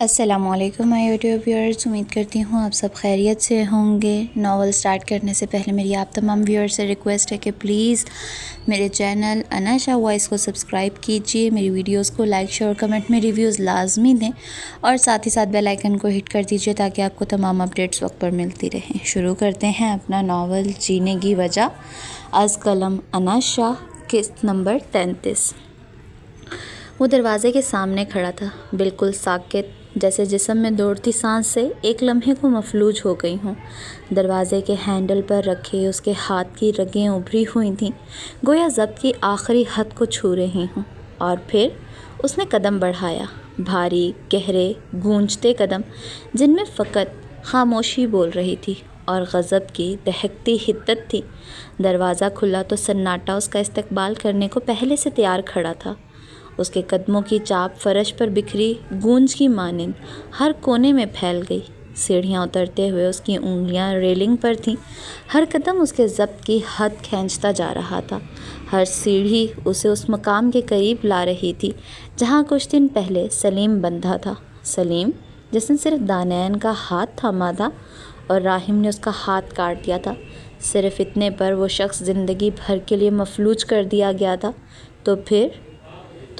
السلام علیکم مائی YouTube viewers, امید کرتی ہوں آپ سب خیریت سے ہوں گے۔ ناول سٹارٹ کرنے سے پہلے میری آپ تمام ویورز سے ریکویسٹ ہے کہ پلیز میرے چینل اناشا وائس کو سبسکرائب کیجئے، میری ویڈیوز کو لائک شیئر اور کمنٹ میں ریویوز لازمی دیں، اور ساتھ ہی ساتھ بیل آئیکن کو ہٹ کر دیجئے تاکہ آپ کو تمام اپڈیٹس وقت پر ملتی رہیں۔ شروع کرتے ہیں اپنا ناول جینے کی وجہ، از قلم اناشا، قسط نمبر 33۔ وہ دروازے کے سامنے کھڑا تھا، بالکل ساکت، جیسے جسم میں دوڑتی سانس سے ایک لمحے کو مفلوج ہو گئی ہوں۔ دروازے کے ہینڈل پر رکھے اس کے ہاتھ کی رگیں ابھری ہوئی تھیں، گویا ضبط کی آخری حد کو چھو رہی ہوں۔ اور پھر اس نے قدم بڑھایا، بھاری، گہرے، گونجتے قدم جن میں فقط خاموشی بول رہی تھی اور غضب کی دہکتی حدت تھی۔ دروازہ کھلا تو سناٹا اس کا استقبال کرنے کو پہلے سے تیار کھڑا تھا۔ اس کے قدموں کی چاپ فرش پر بکھری گونج کی مانند ہر کونے میں پھیل گئی۔ سیڑھیاں اترتے ہوئے اس کی انگلیاں ریلنگ پر تھیں، ہر قدم اس کے ضبط کی حد کھینچتا جا رہا تھا۔ ہر سیڑھی اسے اس مقام کے قریب لا رہی تھی جہاں کچھ دن پہلے سلیم بندھا تھا، سلیم جس نے صرف دانین کا ہاتھ تھاما تھا اور راحم نے اس کا ہاتھ کاٹ دیا تھا۔ صرف اتنے پر وہ شخص زندگی بھر کے لیے مفلوج کر دیا گیا تھا۔ تو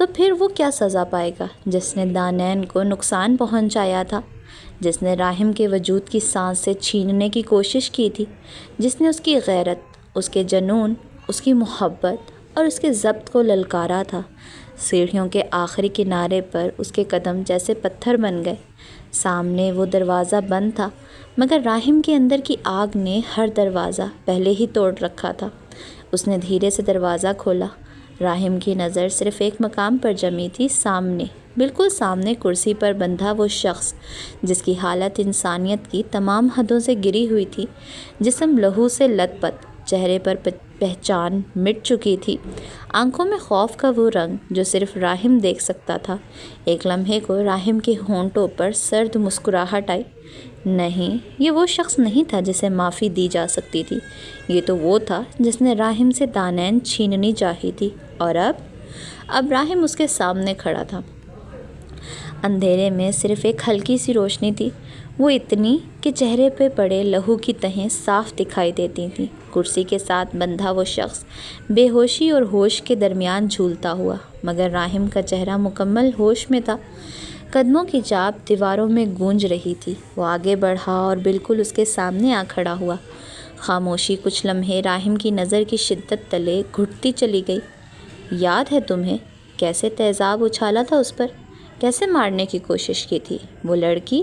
پھر وہ کیا سزا پائے گا جس نے دانین کو نقصان پہنچایا تھا، جس نے راحم کے وجود کی سانس سے چھیننے کی کوشش کی تھی، جس نے اس کی غیرت، اس کے جنون، اس کی محبت اور اس کے ضبط کو للکارا تھا۔ سیڑھیوں کے آخری کنارے پر اس کے قدم جیسے پتھر بن گئے۔ سامنے وہ دروازہ بند تھا، مگر راحم کے اندر کی آگ نے ہر دروازہ پہلے ہی توڑ رکھا تھا۔ اس نے دھیرے سے دروازہ کھولا۔ راحم کی نظر صرف ایک مقام پر جمی تھی، سامنے، بالکل سامنے کرسی پر بندھا وہ شخص جس کی حالت انسانیت کی تمام حدوں سے گری ہوئی تھی، جسم لہو سے لت پت، چہرے پر پہچان مٹ چکی تھی، آنکھوں میں خوف کا وہ رنگ جو صرف راحم دیکھ سکتا تھا۔ ایک لمحے کو راحم کے ہونٹوں پر سرد مسکراہٹ آئی۔ نہیں، یہ وہ شخص نہیں تھا جسے معافی دی جا سکتی تھی، یہ تو وہ تھا جس نے راحم سے دانین چھیننی چاہی تھی، اور اب راحم اس کے سامنے کھڑا تھا۔ اندھیرے میں صرف ایک ہلکی سی روشنی تھی، وہ اتنی کہ چہرے پہ پڑے لہو کی تہیں صاف دکھائی دیتی تھیں۔ کرسی کے ساتھ بندھا وہ شخص بے ہوشی اور ہوش کے درمیان جھولتا ہوا، مگر راحم کا چہرہ مکمل ہوش میں تھا۔ قدموں کی چاپ دیواروں میں گونج رہی تھی۔ وہ آگے بڑھا اور بالکل اس کے سامنے آ کھڑا ہوا۔ خاموشی کچھ لمحے راحم کی نظر کی شدت تلے گھٹتی چلی گئی۔ یاد ہے تمہیں کیسے تیزاب اچھالا تھا اس پر، کیسے مارنے کی کوشش کی تھی؟ وہ لڑکی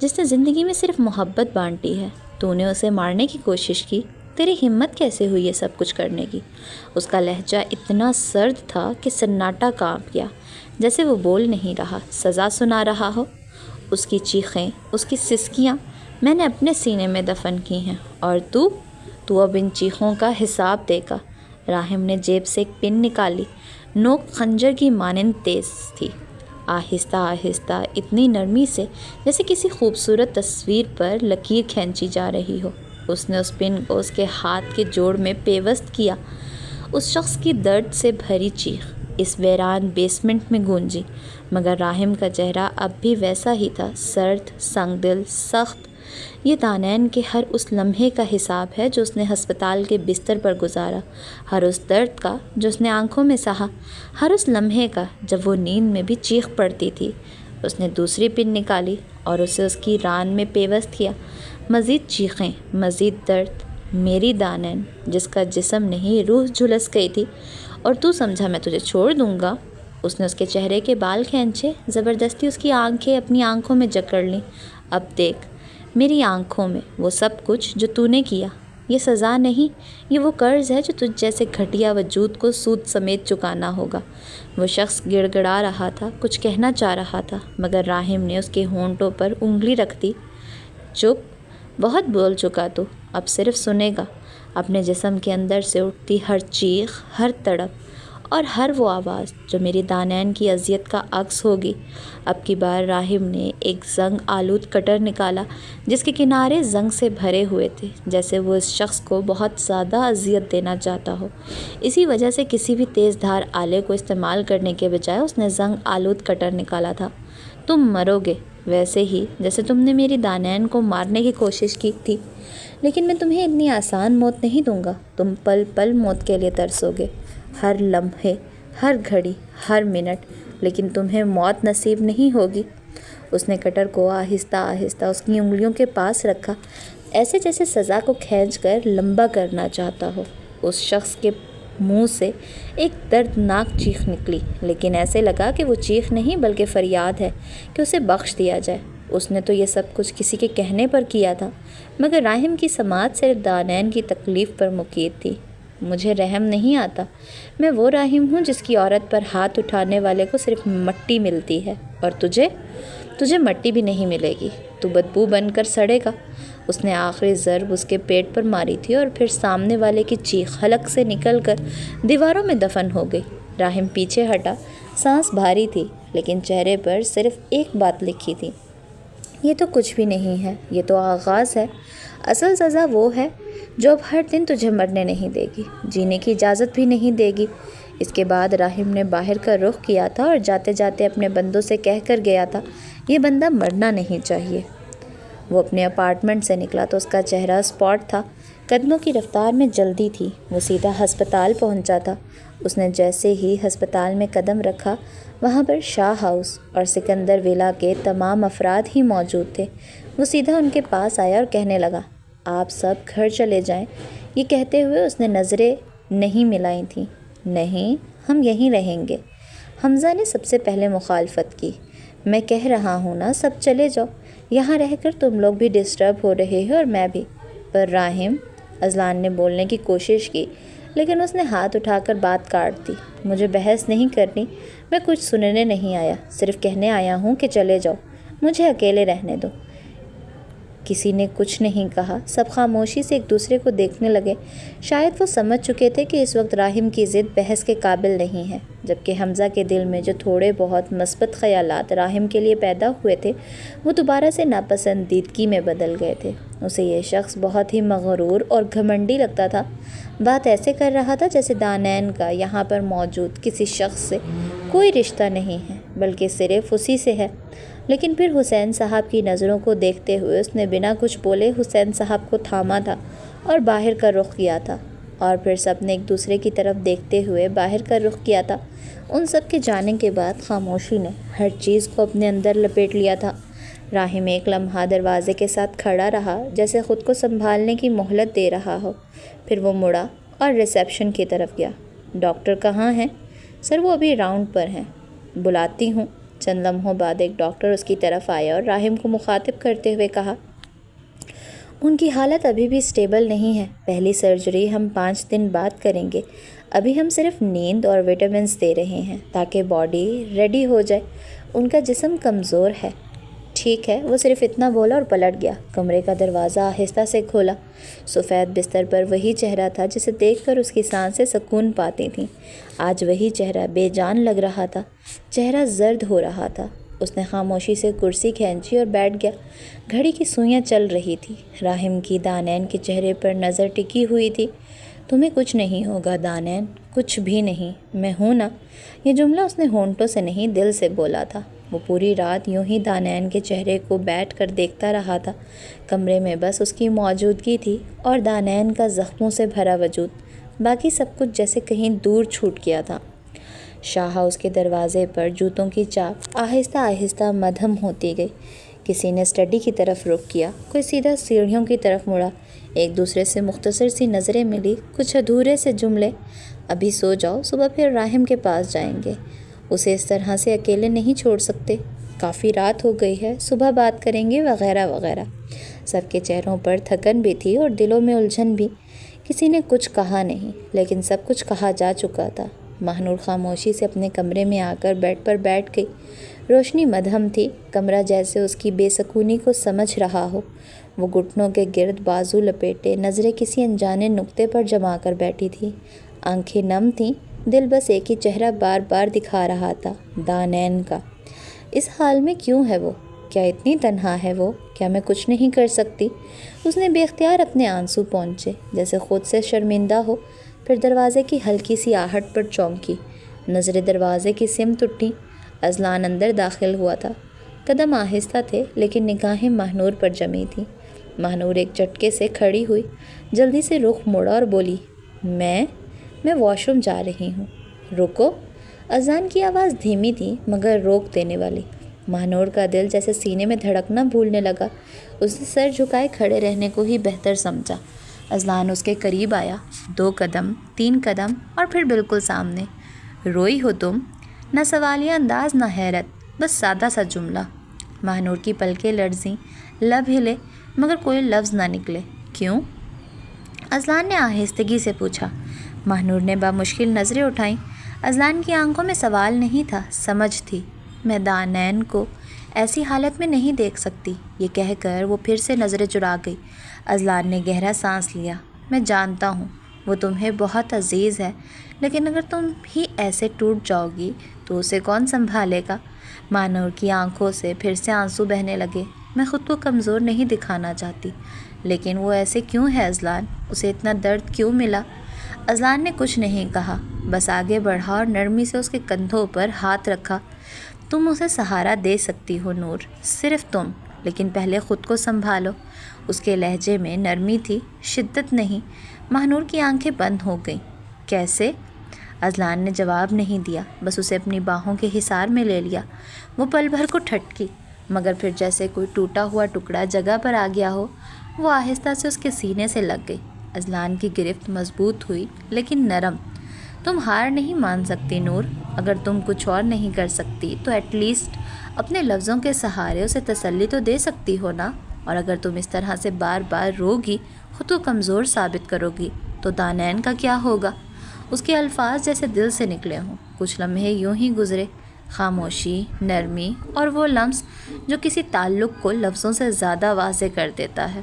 جس نے زندگی میں صرف محبت بانٹی ہے، تو نے اسے مارنے کی کوشش کی؟ تیری ہمت کیسے ہوئی یہ سب کچھ کرنے کی؟ اس کا لہجہ اتنا سرد تھا کہ سناٹا کانپ گیا، جیسے وہ بول نہیں رہا، سزا سنا رہا ہو۔ اس کی چیخیں، اس کی سسکیاں میں نے اپنے سینے میں دفن کی ہیں، اور تو اب ان چیخوں کا حساب دے گا۔ راحم نے جیب سے ایک پن نکالی، نوک خنجر کی مانند تیز تھی، آہستہ آہستہ، اتنی نرمی سے جیسے کسی خوبصورت تصویر پر لکیر کھینچی جا رہی ہو۔ اس نے اس پن کو اس کے ہاتھ کے جوڑ میں پیوست کیا۔ اس شخص کی درد سے بھری چیخ اس ویران بیسمنٹ میں گونجی، مگر راحم کا چہرہ اب بھی ویسا ہی تھا، سرد، سنگ دل، سخت۔ یہ دانین کے ہر اس لمحے کا حساب ہے جو اس نے ہسپتال کے بستر پر گزارا، ہر اس درد کا جو اس نے آنکھوں میں سہا، ہر اس لمحے کا جب وہ نیند میں بھی چیخ پڑتی تھی۔ اس نے دوسری پن نکالی اور اسے اس کی ران میں پیوست کیا۔ مزید چیخیں، مزید درد۔ میری دانین جس کا جسم نہیں روح جھلس گئی تھی، اور تو سمجھا میں تجھے چھوڑ دوں گا؟ اس نے اس کے چہرے کے بال کھینچے، زبردستی اس کی آنکھیں اپنی آنکھوں میں جکڑ لیں۔ اب دیکھ میری آنکھوں میں وہ سب کچھ جو تو نے کیا، یہ سزا نہیں، یہ وہ قرض ہے جو تجھ جیسے گھٹیا وجود کو سود سمیت چکانا ہوگا۔ وہ شخص گڑ گڑا رہا تھا، کچھ کہنا چاہ رہا تھا، مگر راحم نے اس کے ہونٹوں پر انگلی رکھ دی۔ چپ، بہت بول چکا تو، اب صرف سنے گا۔ اپنے جسم کے اندر سے اٹھتی ہر چیخ، ہر تڑپ اور ہر وہ آواز جو میری دانین کی اذیت کا عکس ہوگی۔ اب کی بار راحم نے ایک زنگ آلود کٹر نکالا جس کے کنارے زنگ سے بھرے ہوئے تھے، جیسے وہ اس شخص کو بہت زیادہ اذیت دینا چاہتا ہو۔ اسی وجہ سے کسی بھی تیز دھار آلے کو استعمال کرنے کے بجائے اس نے زنگ آلود کٹر نکالا تھا۔ تم مروگے ویسے ہی جیسے تم نے میری دانین کو مارنے کی کوشش کی تھی، لیکن میں تمہیں اتنی آسان موت نہیں دوں گا۔ تم پل پل موت کے لیے ترسو گے، ہر لمحے، ہر گھڑی، ہر منٹ، لیکن تمہیں موت نصیب نہیں ہوگی۔ اس نے کٹر کو آہستہ آہستہ اس کی انگلیوں کے پاس رکھا، ایسے جیسے سزا کو کھینچ کر لمبا کرنا چاہتا ہو۔ اس شخص کے منہ سے ایک دردناک چیخ نکلی، لیکن ایسے لگا کہ وہ چیخ نہیں بلکہ فریاد ہے کہ اسے بخش دیا جائے۔ اس نے تو یہ سب کچھ کسی کے کہنے پر کیا تھا، مگر راحم کی سماعت صرف دانین کی تکلیف پر مقید تھی۔ مجھے رحم نہیں آتا، میں وہ راحم ہوں جس کی عورت پر ہاتھ اٹھانے والے کو صرف مٹی ملتی ہے، اور تجھے مٹی بھی نہیں ملے گی، تو بدبو بن کر سڑے گا۔ اس نے آخری ضرب اس کے پیٹ پر ماری تھی اور پھر سامنے والے کی چیخ حلق سے نکل کر دیواروں میں دفن ہو گئی۔ راحم پیچھے ہٹا، سانس بھاری تھی، لیکن چہرے پر صرف ایک بات لکھی تھی، یہ تو کچھ بھی نہیں ہے، یہ تو آغاز ہے۔ اصل سزا وہ ہے جو اب ہر دن تجھے مرنے نہیں دے گی، جینے کی اجازت بھی نہیں دے گی۔ اس کے بعد راحم نے باہر کا رخ کیا تھا اور جاتے جاتے اپنے بندوں سے کہہ کر گیا تھا، یہ بندہ مرنا نہیں چاہیے۔ وہ اپنے اپارٹمنٹ سے نکلا تو اس کا چہرہ اسپاٹ تھا، قدموں کی رفتار میں جلدی تھی۔ وہ سیدھا ہسپتال پہنچا تھا۔ اس نے جیسے ہی ہسپتال میں قدم رکھا، وہاں پر شاہ ہاؤس اور سکندر ولا کے تمام افراد ہی موجود تھے۔ وہ سیدھا ان کے پاس آیا اور کہنے لگا، آپ سب گھر چلے جائیں۔ یہ کہتے ہوئے اس نے نظریں نہیں ملائی تھیں۔ نہیں، ہم یہیں رہیں گے۔ حمزہ نے سب سے پہلے مخالفت کی۔ میں کہہ رہا ہوں نا، سب چلے جاؤ، یہاں رہ کر تم لوگ بھی ڈسٹرب ہو رہے ہو اور میں بھی۔ پر راحم، اذلان نے بولنے کی کوشش کی، لیکن اس نے ہاتھ اٹھا کر بات کاٹ دی۔ مجھے بحث نہیں کرنی، میں کچھ سننے نہیں آیا، صرف کہنے آیا ہوں کہ چلے جاؤ، مجھے اکیلے رہنے دو۔ کسی نے کچھ نہیں کہا، سب خاموشی سے ایک دوسرے کو دیکھنے لگے۔ شاید وہ سمجھ چکے تھے کہ اس وقت راحم کی ضد بحث کے قابل نہیں ہے، جبکہ حمزہ کے دل میں جو تھوڑے بہت مثبت خیالات راحم کے لیے پیدا ہوئے تھے، وہ دوبارہ سے ناپسندیدگی میں بدل گئے تھے۔ اسے یہ شخص بہت ہی مغرور اور گھمنڈی لگتا تھا، بات ایسے کر رہا تھا جیسے دانین کا یہاں پر موجود کسی شخص سے کوئی رشتہ نہیں ہے، بلکہ صرف اسی سے ہے۔ لیکن پھر حسین صاحب کی نظروں کو دیکھتے ہوئے اس نے بنا کچھ بولے حسین صاحب کو تھاما تھا اور باہر کا رخ کیا تھا، اور پھر سب نے ایک دوسرے کی طرف دیکھتے ہوئے باہر کا رخ کیا تھا۔ ان سب کے جانے کے بعد خاموشی نے ہر چیز کو اپنے اندر لپیٹ لیا تھا۔ راحم ایک لمحہ دروازے کے ساتھ کھڑا رہا، جیسے خود کو سنبھالنے کی مہلت دے رہا ہو، پھر وہ مڑا اور ریسیپشن کی طرف گیا۔ ڈاکٹر کہاں ہیں؟ سر، وہ ابھی راؤنڈ پر ہیں، بلاتی ہوں۔ چند لمحوں بعد ایک ڈاکٹر اس کی طرف آیا اور راحم کو مخاطب کرتے ہوئے کہا، ان کی حالت ابھی بھی سٹیبل نہیں ہے، پہلی سرجری ہم 5 دن بعد کریں گے۔ ابھی ہم صرف نیند اور وٹامنس دے رہے ہیں تاکہ باڈی ریڈی ہو جائے، ان کا جسم کمزور ہے۔ ٹھیک ہے، وہ صرف اتنا بولا اور پلٹ گیا۔ کمرے کا دروازہ آہستہ سے کھولا۔ سفید بستر پر وہی چہرہ تھا جسے دیکھ کر اس کی سانسیں سکون پاتی تھیں۔ آج وہی چہرہ بے جان لگ رہا تھا، چہرہ زرد ہو رہا تھا۔ اس نے خاموشی سے کرسی کھینچی اور بیٹھ گیا۔ گھڑی کی سوئیاں چل رہی تھی۔ راحم کی دانین کے چہرے پر نظر ٹکی ہوئی تھی۔ تمہیں کچھ نہیں ہوگا دانین، کچھ بھی نہیں، میں ہوں نا۔ یہ جملہ اس نے ہونٹوں سے نہیں دل سے بولا تھا۔ وہ پوری رات یوں ہی دانین کے چہرے کو بیٹھ کر دیکھتا رہا تھا۔ کمرے میں بس اس کی موجودگی تھی اور دانین کا زخموں سے بھرا وجود، باقی سب کچھ جیسے کہیں دور چھوٹ گیا تھا۔ شاہ ہاؤس کے دروازے پر جوتوں کی چاپ آہستہ آہستہ مدھم ہوتی گئی۔ کسی نے اسٹڈی کی طرف رخ کیا، کوئی سیدھا سیڑھیوں کی طرف مڑا۔ ایک دوسرے سے مختصر سی نظریں ملی، کچھ ادھورے سے جملے، ابھی سو جاؤ، صبح پھر راحم کے پاس جائیں گے، اسے اس طرح سے اکیلے نہیں چھوڑ سکتے، کافی رات ہو گئی ہے، صبح بات کریں گے، وغیرہ وغیرہ۔ سب کے چہروں پر تھکن بھی تھی اور دلوں میں الجھن بھی۔ کسی نے کچھ کہا نہیں، لیکن سب کچھ کہا جا چکا تھا۔ مہنور خاموشی سے اپنے کمرے میں آ کر بیڈ پر بیٹھ گئی۔ روشنی مدھم تھی، کمرہ جیسے اس کی بے سکونی کو سمجھ رہا ہو۔ وہ گھٹنوں کے گرد بازو لپیٹے نظریں کسی انجانے نقطے پر جما کر بیٹھی تھی۔ آنکھیں نم تھیں، دل بس ایک ہی چہرہ بار بار دکھا رہا تھا، دانین کا۔ اس حال میں کیوں ہے وہ؟ کیا اتنی تنہا ہے وہ؟ کیا میں کچھ نہیں کر سکتی؟ اس نے بے اختیار اپنے آنسو پونچھے، جیسے خود سے شرمندہ ہو۔ پھر دروازے کی ہلکی سی آہٹ پر چونکی، نظریں دروازے کی سمت اٹھیں۔ اذلان اندر داخل ہوا تھا۔ قدم آہستہ تھے لیکن نگاہیں ماہنور پر جمی تھیں۔ ماہنور ایک جھٹکے سے کھڑی ہوئی، جلدی سے رخ موڑا اور بولی، میں واش روم جا رہی ہوں۔ رکو۔ اذان کی آواز دھیمی تھی مگر روک دینے والی۔ ماہنور کا دل جیسے سینے میں دھڑکنا بھولنے لگا۔ اس نے سر جھکائے کھڑے رہنے کو ہی بہتر سمجھا۔ اذلان اس کے قریب آیا، 2 قدم، 3 قدم اور پھر بالکل سامنے۔ روئی ہو تم؟ نہ سوالیہ انداز نہ حیرت، بس سادہ سا جملہ۔ ماہنور کی پلکیں لرزیں، لب ہلے مگر کوئی لفظ نہ نکلے۔ کیوں؟ اذلان نے آہستگی سے پوچھا۔ ماہنور نے بامشکل نظریں اٹھائیں۔ اذلان کی آنکھوں میں سوال نہیں تھا، سمجھ تھی۔ میں دانین کو ایسی حالت میں نہیں دیکھ سکتی، یہ کہہ کر وہ پھر سے نظریں چرا گئی۔ اذلان نے گہرا سانس لیا۔ میں جانتا ہوں وہ تمہیں بہت عزیز ہے، لیکن اگر تم ہی ایسے ٹوٹ جاؤ گی تو اسے کون سنبھالے گا؟ ماہنور کی آنکھوں سے پھر سے آنسو بہنے لگے۔ میں خود کو کمزور نہیں دکھانا چاہتی، لیکن وہ ایسے کیوں ہے اذلان؟ اسے اتنا درد کیوں ملا؟ اذلان نے کچھ نہیں کہا، بس آگے بڑھا اور نرمی سے اس کے کندھوں پر ہاتھ رکھا۔ تم اسے سہارا دے سکتی ہو نور، صرف تم، لیکن پہلے خود کو سنبھالو۔ اس کے لہجے میں نرمی تھی، شدت نہیں۔ ماہنور کی آنکھیں بند ہو گئیں۔ کیسے؟ اذلان نے جواب نہیں دیا، بس اسے اپنی باہوں کے حصار میں لے لیا۔ وہ پل بھر کو ٹھٹکی، مگر پھر جیسے کوئی ٹوٹا ہوا ٹکڑا جگہ پر آ گیا ہو، وہ آہستہ سے اس کے سینے سے لگ گئی۔ اذلان کی گرفت مضبوط ہوئی لیکن نرم۔ تم ہار نہیں مان سکتی نور، اگر تم کچھ اور نہیں کر سکتی تو ایٹ لیسٹ اپنے لفظوں کے سہارے اسے تسلی تو دے سکتی ہو نا۔ اور اگر تم اس طرح سے بار بار روگی، خود کو کمزور ثابت کرو گی تو دانین کا کیا ہوگا؟ اس کے الفاظ جیسے دل سے نکلے ہوں۔ کچھ لمحے یوں ہی گزرے، خاموشی، نرمی اور وہ لمس جو کسی تعلق کو لفظوں سے زیادہ واضح کر دیتا ہے۔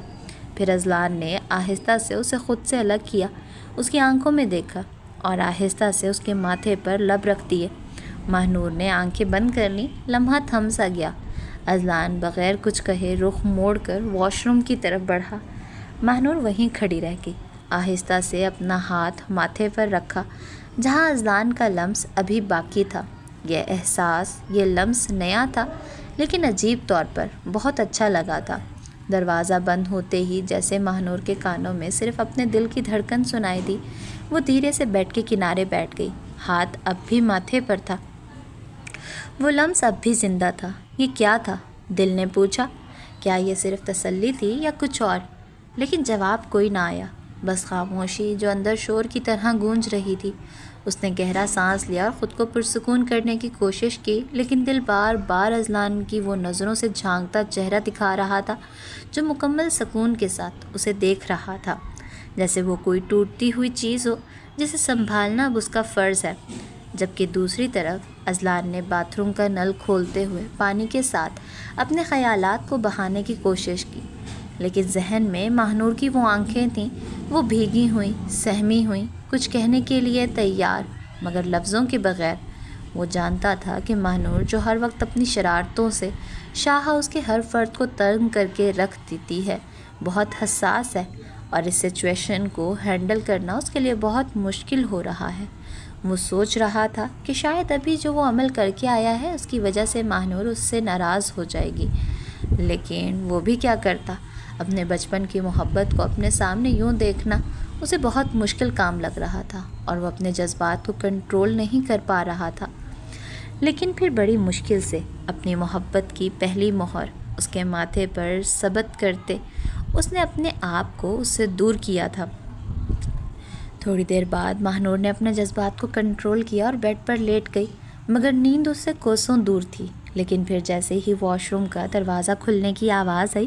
پھر اذلان نے آہستہ سے اسے خود سے الگ کیا، اس کی آنکھوں میں دیکھا اور آہستہ سے اس کے ماتھے پر لب رکھ دیے۔ ماہنور نے آنکھیں بند کر لیں، لمحہ تھم سا گیا۔ اذلان بغیر کچھ کہے رخ موڑ کر واش روم کی طرف بڑھا۔ ماہنور وہیں کھڑی رہ گئی، آہستہ سے اپنا ہاتھ ماتھے پر رکھا جہاں اذلان کا لمس ابھی باقی تھا۔ یہ احساس، یہ لمس نیا تھا لیکن عجیب طور پر بہت اچھا لگا تھا۔ دروازہ بند ہوتے ہی جیسے ماہنور کے کانوں میں صرف اپنے دل کی دھڑکن سنائی دی، وہ دھیرے سے بیڈ کے کنارے بیٹھ گئی۔ ہاتھ اب بھی ماتھے پر تھا، وہ لمس اب بھی زندہ تھا۔ یہ کیا تھا؟ دل نے پوچھا۔ کیا یہ صرف تسلی تھی یا کچھ اور؟ لیکن جواب کوئی نہ آیا، بس خاموشی جو اندر شور کی طرح گونج رہی تھی۔ اس نے گہرا سانس لیا اور خود کو پرسکون کرنے کی کوشش کی، لیکن دل بار بار اذلان کی وہ نظروں سے جھانکتا چہرہ دکھا رہا تھا جو مکمل سکون کے ساتھ اسے دیکھ رہا تھا، جیسے وہ کوئی ٹوٹتی ہوئی چیز ہو جسے سنبھالنا اب اس کا فرض ہے۔ جبکہ دوسری طرف اذلان نے باتھ روم کا نل کھولتے ہوئے پانی کے ساتھ اپنے خیالات کو بہانے کی کوشش کی، لیکن ذہن میں ماہنور کی وہ آنکھیں تھیں، وہ بھیگی ہوئیں، سہمی ہوئیں، کچھ کہنے کے لیے تیار مگر لفظوں کے بغیر۔ وہ جانتا تھا کہ ماہنور جو ہر وقت اپنی شرارتوں سے شاہا اس کے ہر فرد کو تنگ کر کے رکھ دیتی ہے، بہت حساس ہے اور اس سچویشن کو ہینڈل کرنا اس کے لیے بہت مشکل ہو رہا ہے۔ وہ سوچ رہا تھا کہ شاید ابھی جو وہ عمل کر کے آیا ہے اس کی وجہ سے ماہنور اس سے ناراض ہو جائے گی، لیکن وہ بھی کیا کرتا؟ اپنے بچپن کی محبت کو اپنے سامنے یوں دیکھنا اسے بہت مشکل کام لگ رہا تھا اور وہ اپنے جذبات کو کنٹرول نہیں کر پا رہا تھا۔ لیکن پھر بڑی مشکل سے اپنی محبت کی پہلی مہر اس کے ماتھے پر ثبت کرتے اس نے اپنے آپ کو اس سے دور کیا تھا۔ تھوڑی دیر بعد ماہنور نے اپنے جذبات کو کنٹرول کیا اور بیڈ پر لیٹ گئی، مگر نیند اس سے کوسوں دور تھی۔ لیکن پھر جیسے ہی واش روم کا دروازہ کھلنے کی آواز آئی،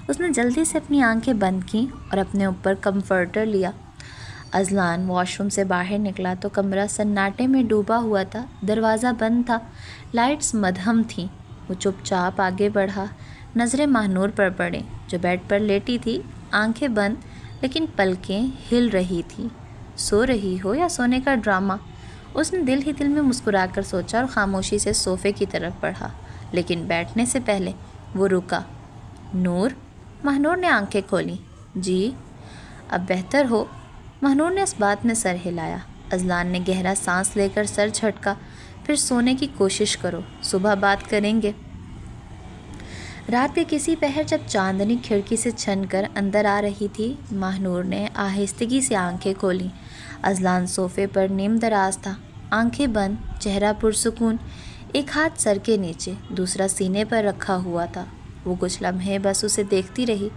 اس نے جلدی سے اپنی آنکھیں بند کیں اور اپنے اوپر کمفرٹر لیا۔ اذلان واش روم سے باہر نکلا تو کمرہ سناٹے میں ڈوبا ہوا تھا، دروازہ بند تھا، لائٹس مدھم تھیں۔ وہ چپ چاپ آگے بڑھا، نظریں ماہنور پر پڑیں جو بیڈ پر لیٹی تھی، آنکھیں بند لیکن پلکیں ہل رہی تھیں۔ سو رہی ہو یا سونے کا ڈرامہ؟ اس نے دل ہی دل میں مسکرا کر سوچا اور خاموشی سے صوفے کی طرف بڑھا، لیکن بیٹھنے سے پہلے وہ رکا۔ نور؟ ماہنور نے آنکھیں کھولیں۔ جی؟ اب بہتر ہو؟ ماہنور نے اس بات میں سر ہلایا۔ اذلان نے گہرا سانس لے کر سر جھٹکا۔ پھر سونے کی کوشش کرو، صبح بات کریں گے۔ رات کے کسی پہر جب چاندنی کھڑکی سے چھن کر اندر آ رہی تھی، ماہ نور نے آہستگی سے آنکھیں کھولیں۔ اذلان صوفے پر نیم دراز تھا، آنکھیں بند، چہرہ پرسکون، ایک ہاتھ سر کے نیچے، دوسرا سینے پر رکھا ہوا تھا۔ وہ کچھ لمحے بس اسے دیکھتی رہی۔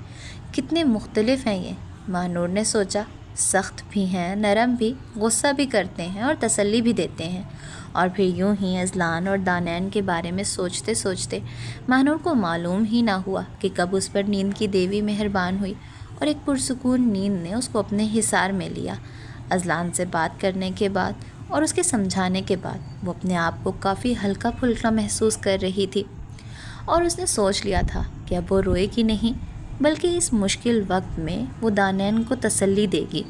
کتنے مختلف ہیں یہ، ماہ نور نے سوچا، سخت بھی ہیں، نرم بھی، غصہ بھی کرتے ہیں اور تسلی بھی دیتے ہیں۔ اور پھر یوں ہی اذلان اور دانین کے بارے میں سوچتے سوچتے ماہ نور کو معلوم ہی نہ ہوا کہ کب اس پر نیند کی دیوی مہربان ہوئی اور ایک پرسکون نیند نے اس کو اپنے حصار میں لیا۔ اذلان سے بات کرنے کے بعد اور اس کے سمجھانے کے بعد وہ اپنے آپ کو کافی ہلکا پھلکا محسوس کر رہی تھی، اور اس نے سوچ لیا تھا کہ اب وہ روئے گی نہیں، بلکہ اس مشکل وقت میں وہ دانین کو تسلی دے گی۔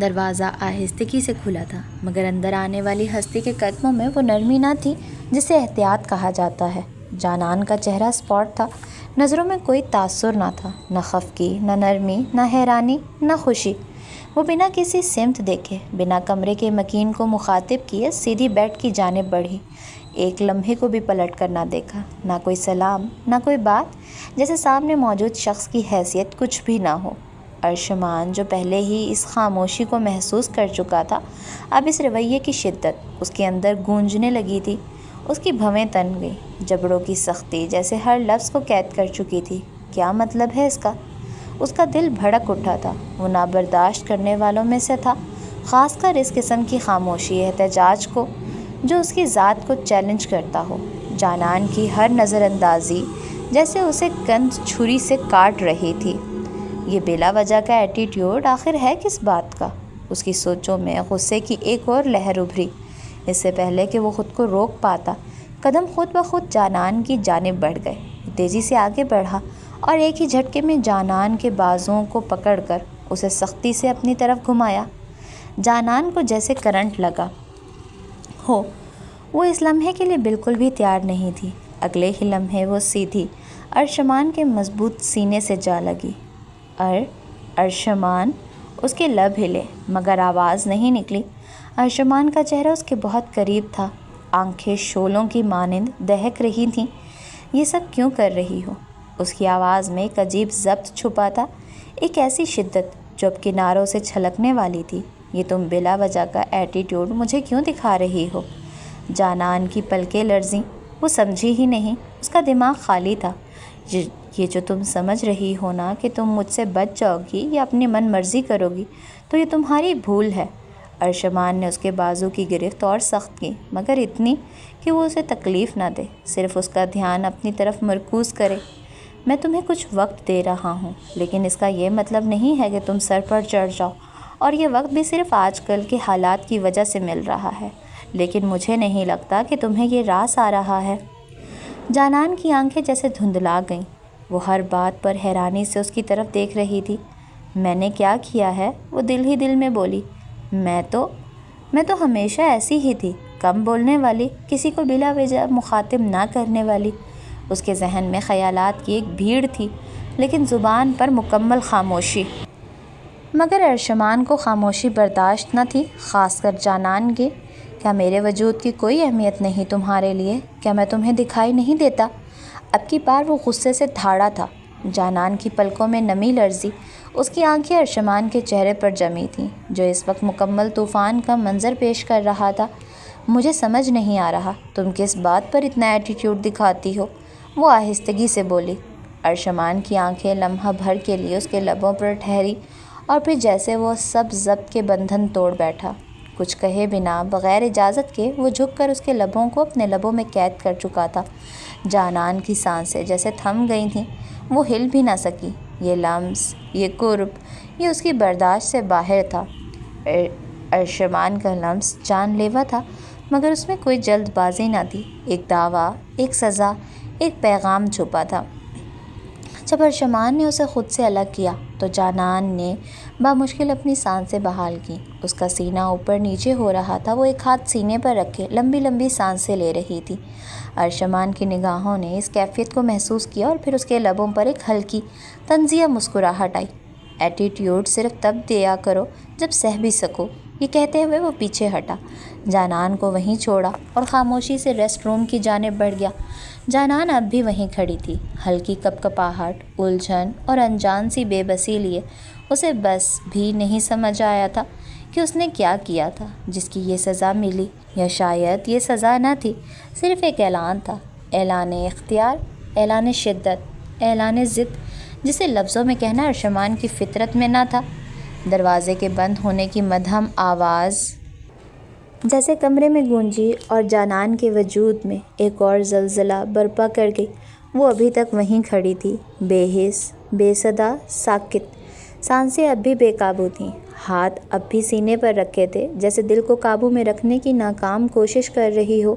دروازہ آہستگی سے کھلا تھا، مگر اندر آنے والی ہستی کے قدموں میں وہ نرمی نہ تھی جسے احتیاط کہا جاتا ہے۔ جانان کا چہرہ اسپاٹ تھا، نظروں میں کوئی تاثر نہ تھا، نہ خفگی، نہ نرمی، نہ حیرانی، نہ خوشی۔ وہ بنا کسی سمت دیکھے، بنا کمرے کے مکین کو مخاطب کیے سیدھی بیڈ کی جانب بڑھی۔ ایک لمحے کو بھی پلٹ کر نہ دیکھا، نہ کوئی سلام، نہ کوئی بات، جیسے سامنے موجود شخص کی حیثیت کچھ بھی نہ ہو۔ ارشمان جو پہلے ہی اس خاموشی کو محسوس کر چکا تھا، اب اس رویے کی شدت اس کے اندر گونجنے لگی تھی۔ اس کی بھویں تن گئی، جبڑوں کی سختی جیسے ہر لفظ کو قید کر چکی تھی۔ کیا مطلب ہے اس کا؟ اس کا دل بھڑک اٹھا تھا، وہ نابرداشت کرنے والوں میں سے تھا، خاص کر اس قسم کی خاموشی احتجاج کو جو اس کی ذات کو چیلنج کرتا ہو۔ جانان کی ہر نظر اندازی جیسے اسے کند چھری سے کاٹ رہی تھی۔ یہ بلا وجہ کا ایٹیٹیوڈ آخر ہے کس بات کا؟ اس کی سوچوں میں غصے کی ایک اور لہر ابھری۔ اس سے پہلے کہ وہ خود کو روک پاتا، قدم خود بخود جانان کی جانب بڑھ گئے۔ تیزی سے آگے بڑھا اور ایک ہی جھٹکے میں جانان کے بازوؤں کو پکڑ کر اسے سختی سے اپنی طرف گھمایا۔ جانان کو جیسے کرنٹ لگا ہو، وہ اس لمحے کے لیے بالکل بھی تیار نہیں تھی۔ اگلے ہی لمحے وہ سیدھی ارشمان کے مضبوط سینے سے جا لگی۔ ارشمان، اس کے لب ہلے مگر آواز نہیں نکلی۔ ارشمان کا چہرہ اس کے بہت قریب تھا، آنکھیں شعلوں کی مانند دہک رہی تھیں۔ یہ سب کیوں کر رہی ہو؟ اس کی آواز میں ایک عجیب ضبط چھپا تھا، ایک ایسی شدت جو اب کناروں سے چھلکنے والی تھی۔ یہ تم بلا وجہ کا ایٹیٹیوڈ مجھے کیوں دکھا رہی ہو؟ جانان کی پلکیں لرزیں، وہ سمجھی ہی نہیں، اس کا دماغ خالی تھا۔ یہ جو تم سمجھ رہی ہو نا کہ تم مجھ سے بچ جاؤ گی یا اپنی من مرضی کرو گی، تو یہ تمہاری بھول ہے۔ ارشمان نے اس کے بازو کی گرفت اور سخت کی، مگر اتنی کہ وہ اسے تکلیف نہ دے، صرف اس کا دھیان اپنی طرف مرکوز کرے۔ میں تمہیں کچھ وقت دے رہا ہوں، لیکن اس کا یہ مطلب نہیں ہے کہ تم سر پر چڑھ جاؤ، اور یہ وقت بھی صرف آج کل کے حالات کی وجہ سے مل رہا ہے، لیکن مجھے نہیں لگتا کہ تمہیں یہ راس آ رہا ہے۔ جانان کی آنکھیں جیسے دھندلا گئیں، وہ ہر بات پر حیرانی سے اس کی طرف دیکھ رہی تھی۔ میں نے کیا کیا ہے؟ وہ دل ہی دل میں بولی۔ میں تو ہمیشہ ایسی ہی تھی، کم بولنے والی، کسی کو بلا وجہ مخاطب نہ کرنے والی۔ اس کے ذہن میں خیالات کی ایک بھیڑ تھی، لیکن زبان پر مکمل خاموشی۔ مگر ارشمان کو خاموشی برداشت نہ تھی، خاص کر جانان کی۔ کیا میرے وجود کی کوئی اہمیت نہیں تمہارے لیے؟ کیا میں تمہیں دکھائی نہیں دیتا؟ اب کی بار وہ غصے سے دھاڑا تھا۔ جانان کی پلکوں میں نمی لرزی، اس کی آنکھیں ارشمان کے چہرے پر جمی تھیں، جو اس وقت مکمل طوفان کا منظر پیش کر رہا تھا۔ مجھے سمجھ نہیں آ رہا تم کس بات پر اتنا ایٹیٹیوڈ دکھاتی ہو، وہ آہستگی سے بولی۔ ارشمان کی آنکھیں لمحہ بھر کے لیے اس کے لبوں پر ٹھہری، اور پھر جیسے وہ سب ضبط کے بندھن توڑ بیٹھا۔ کچھ کہے بنا، بغیر اجازت کے وہ جھک کر اس کے لبوں کو اپنے لبوں میں قید کر چکا تھا۔ جانان کی سانسیں جیسے تھم گئی تھیں، وہ ہل بھی نہ سکی۔ یہ لمس، یہ قرب، یہ اس کی برداشت سے باہر تھا۔ ارشمان کا لمس جان لیوا تھا، مگر اس میں کوئی جلد بازی نہ تھی، ایک دعویٰ، ایک سزا، ایک پیغام چھپا تھا۔ جب ارشمان نے اسے خود سے الگ کیا تو جانان نے بامشکل اپنی سانسیں بحال کیں۔ اس کا سینہ اوپر نیچے ہو رہا تھا، وہ ایک ہاتھ سینے پر رکھے لمبی لمبی سانسیں لے رہی تھی۔ ارشمان کی نگاہوں نے اس کیفیت کو محسوس کیا، اور پھر اس کے لبوں پر ایک ہلکی طنزیہ مسکراہٹ آئی۔ ایٹیٹیوڈ صرف تب دیا کرو جب سہ بھی سکو، یہ کہتے ہوئے وہ پیچھے ہٹا، جانان کو وہیں چھوڑا اور خاموشی سے ریسٹ روم کی جانب بڑھ گیا۔ جانان اب بھی وہیں کھڑی تھی، ہلکی کپکپاہٹ، الجھن اور انجان سی بے بسی لیے۔ اسے بس بھی نہیں سمجھ آیا تھا کہ اس نے کیا کیا تھا جس کی یہ سزا ملی، یا شاید یہ سزا نہ تھی، صرف ایک اعلان تھا، اعلان اختیار، اعلان شدت، اعلان ضد، جسے لفظوں میں کہنا ارشمان کی فطرت میں نہ تھا۔ دروازے کے بند ہونے کی مدھم آواز جیسے کمرے میں گونجی اور جانان کے وجود میں ایک اور زلزلہ برپا کر گئی۔ وہ ابھی تک وہیں کھڑی تھی، بے حس، بے صدا، ساکت۔ سانسیں اب بھی بے قابو تھیں، ہاتھ اب بھی سینے پر رکھے تھے، جیسے دل کو قابو میں رکھنے کی ناکام کوشش کر رہی ہو۔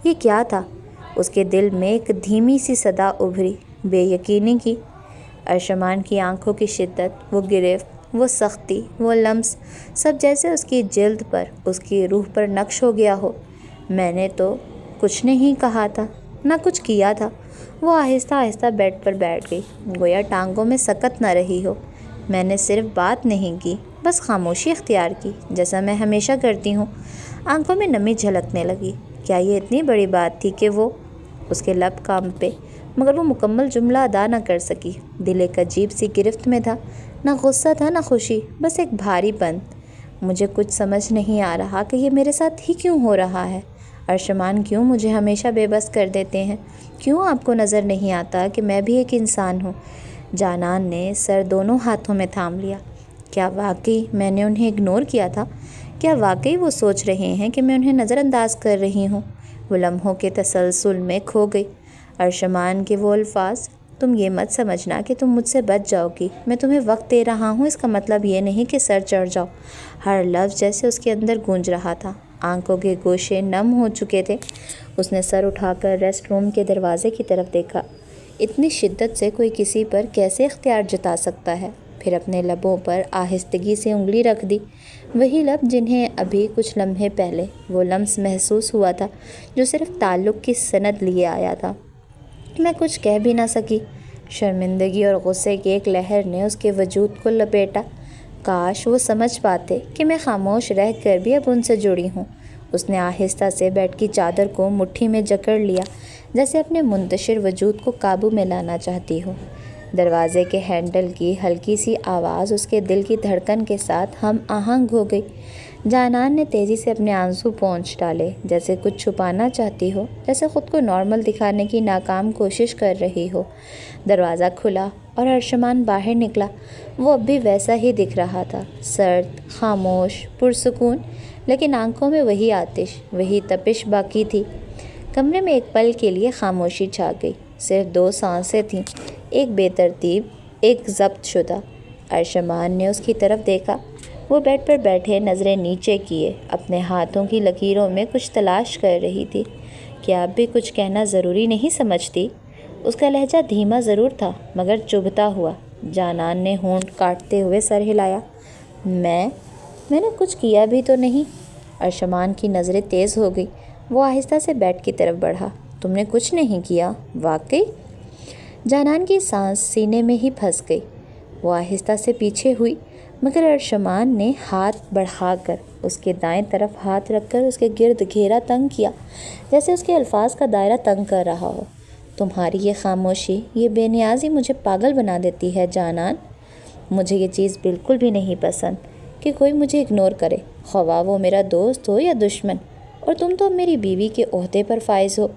یہ کیا تھا؟ اس کے دل میں ایک دھیمی سی صدا ابھری، بے یقینی کی۔ ارشمان کی آنکھوں کی شدت، وہ گرفت، وہ سختی، وہ لمس، سب جیسے اس کی جلد پر، اس کی روح پر نقش ہو گیا ہو۔ میں نے تو کچھ نہیں کہا تھا، نہ کچھ کیا تھا۔ وہ آہستہ آہستہ بیڈ پر بیٹھ گئی، گویا ٹانگوں میں سکت نہ رہی ہو۔ میں نے صرف بات نہیں کی، بس خاموشی اختیار کی، جیسا میں ہمیشہ کرتی ہوں۔ آنکھوں میں نمی جھلکنے لگی۔ کیا یہ اتنی بڑی بات تھی کہ وہ اس کے لب کانپے، مگر وہ مکمل جملہ ادا نہ کر سکی۔ دل ایک عجیب سی گرفت میں تھا، نہ غصہ تھا نہ خوشی، بس ایک بھاری پن۔ مجھے کچھ سمجھ نہیں آ رہا کہ یہ میرے ساتھ ہی کیوں ہو رہا ہے۔ ارشمان کیوں مجھے ہمیشہ بے بس کر دیتے ہیں؟ کیوں آپ کو نظر نہیں آتا کہ میں بھی ایک انسان ہوں؟ جانان نے سر دونوں ہاتھوں میں تھام لیا۔ کیا واقعی میں نے انہیں اگنور کیا تھا؟ کیا واقعی وہ سوچ رہے ہیں کہ میں انہیں نظر انداز کر رہی ہوں؟ وہ لمحوں کے تسلسل میں کھو گئی۔ ارشمان کے وہ الفاظ، تم یہ مت سمجھنا کہ تم مجھ سے بچ جاؤ گی، میں تمہیں وقت دے رہا ہوں، اس کا مطلب یہ نہیں کہ سر چڑھ جاؤ۔ ہر لفظ جیسے اس کے اندر گونج رہا تھا۔ آنکھوں کے گوشے نم ہو چکے تھے۔ اس نے سر اٹھا کر ریسٹ روم کے دروازے کی طرف دیکھا۔ اتنی شدت سے کوئی کسی پر کیسے اختیار جتا سکتا ہے؟ پھر اپنے لبوں پر آہستگی سے انگلی رکھ دی، وہی لب جنہیں ابھی کچھ لمحے پہلے وہ لمس محسوس ہوا تھا جو صرف تعلق کی سند لیے آیا تھا۔ میں کچھ کہہ بھی نہ سکی۔ شرمندگی اور غصے کی ایک لہر نے اس کے وجود کو لپیٹا۔ کاش وہ سمجھ پاتے کہ میں خاموش رہ کر بھی اب ان سے جڑی ہوں۔ اس نے آہستہ سے بیڈ کی چادر کو مٹھی میں جکڑ لیا، جیسے اپنے منتشر وجود کو قابو میں لانا چاہتی ہو۔ دروازے کے ہینڈل کی ہلکی سی آواز اس کے دل کی دھڑکن کے ساتھ ہم آہنگ ہو گئی۔ جانان نے تیزی سے اپنے آنسو پونچھ ڈالے، جیسے کچھ چھپانا چاہتی ہو، جیسے خود کو نارمل دکھانے کی ناکام کوشش کر رہی ہو۔ دروازہ کھلا اور ارشمان باہر نکلا۔ وہ اب بھی ویسا ہی دکھ رہا تھا، سرد، خاموش، پرسکون، لیکن آنکھوں میں وہی آتش، وہی تپش باقی تھی۔ کمرے میں ایک پل کے لیے خاموشی چھا گئی۔ صرف دو سانسیں تھیں، ایک بے ترتیب، ایک ضبط شدہ۔ ارشمان نے اس کی طرف دیکھا۔ وہ بیڈ پر بیٹھے نظریں نیچے کیے اپنے ہاتھوں کی لکیروں میں کچھ تلاش کر رہی تھی۔ کیا اب بھی کچھ کہنا ضروری نہیں سمجھتی؟ اس کا لہجہ دھیما ضرور تھا مگر چبھتا ہوا۔ جانان نے ہونٹ کاٹتے ہوئے سر ہلایا۔ میں نے کچھ کیا بھی تو نہیں۔ ارشمان کی نظریں تیز ہو گئی۔ وہ آہستہ سے بیڈ کی طرف بڑھا۔ تم نے کچھ نہیں کیا؟ واقعی؟ جانان کی سانس سینے میں ہی پھنس گئی۔ وہ آہستہ سے پیچھے ہوئی، مگر ارشمان نے ہاتھ بڑھا کر اس کے دائیں طرف ہاتھ رکھ کر اس کے گرد گھیرا تنگ کیا، جیسے اس کے الفاظ کا دائرہ تنگ کر رہا ہو۔ تمہاری یہ خاموشی، یہ بے نیازی مجھے پاگل بنا دیتی ہے جانان۔ مجھے یہ چیز بالکل بھی نہیں پسند کہ کوئی مجھے اگنور کرے، خواہ وہ میرا دوست ہو یا دشمن، اور تم تو میری بیوی کے عہدے پر فائز ہو،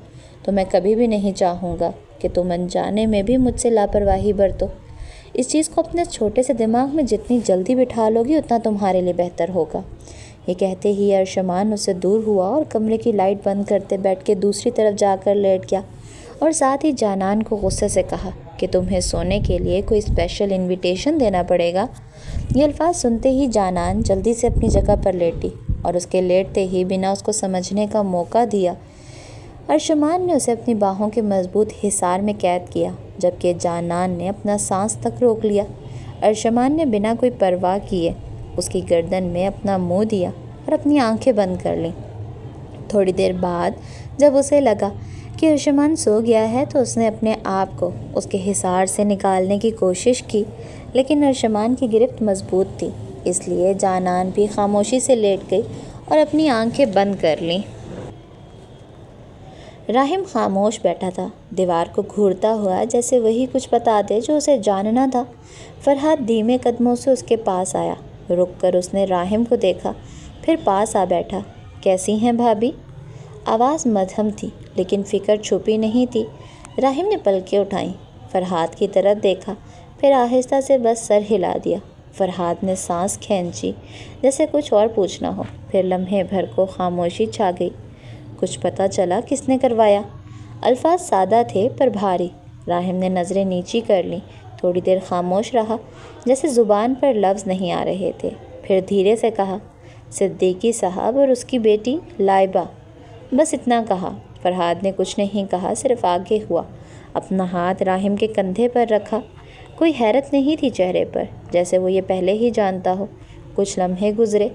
تو میں کبھی بھی نہیں چاہوں گا کہ تم انجانے میں بھی مجھ سے لاپرواہی برتو۔ اس چیز کو اپنے چھوٹے سے دماغ میں جتنی جلدی بٹھا لو گی اتنا تمہارے لیے بہتر ہوگا۔ یہ کہتے ہی ارشمان اس سے دور ہوا اور کمرے کی لائٹ بند کرتے بیڈ کے دوسری طرف جا کر لیٹ گیا، اور ساتھ ہی جانان کو غصے سے کہا کہ تمہیں سونے کے لیے کوئی اسپیشل انویٹیشن دینا پڑے گا۔ یہ الفاظ سنتے ہی جانان جلدی سے اپنی جگہ پر لیٹی، اور اس کے لیٹتے ہی بنا اس کو سمجھنے کا موقع دیا ارشمان نے اسے اپنی باہوں کے مضبوط حصار میں قید کیا، جبکہ جانان نے اپنا سانس تک روک لیا۔ ارشمان نے بنا کوئی پرواہ کیے اس کی گردن میں اپنا منہ دیا اور اپنی آنکھیں بند کر لیں۔ تھوڑی دیر بعد جب اسے لگا کہ ارشمان سو گیا ہے تو اس نے اپنے آپ کو اس کے حصار سے نکالنے کی کوشش کی، لیکن ارشمان کی گرفت مضبوط تھی۔ اس لیے جانان بھی خاموشی سے لیٹ گئی اور اپنی آنکھیں بند کر لیں۔ راحم خاموش بیٹھا تھا، دیوار کو گھورتا ہوا جیسے وہی کچھ بتا دے جو اسے جاننا تھا۔ فرحاد دھیمے قدموں سے اس کے پاس آیا، رک کر اس نے راحم کو دیکھا، پھر پاس آ بیٹھا۔ کیسی ہیں بھابھی؟ آواز مدھم تھی لیکن فکر چھپی نہیں تھی۔ راحم نے پلکیں اٹھائیں، فرحاد کی طرف دیکھا، پھر آہستہ سے بس سر ہلا دیا۔ فرحاد نے سانس کھینچی جیسے کچھ اور پوچھنا ہو، پھر لمحے بھر کو خاموشی چھا گئی۔ کچھ پتہ چلا کس نے کروایا؟ الفاظ سادہ تھے پر بھاری۔ راحم نے نظریں نیچی کر لیں، تھوڑی دیر خاموش رہا جیسے زبان پر لفظ نہیں آ رہے تھے، پھر دھیرے سے کہا، صدیقی صاحب اور اس کی بیٹی لائبہ، بس اتنا کہا۔ فرحاد نے کچھ نہیں کہا، صرف آگے ہوا، اپنا ہاتھ راحم کے کندھے پر رکھا۔ کوئی حیرت نہیں تھی چہرے پر، جیسے وہ یہ پہلے ہی جانتا ہو۔ کچھ لمحے گزرے،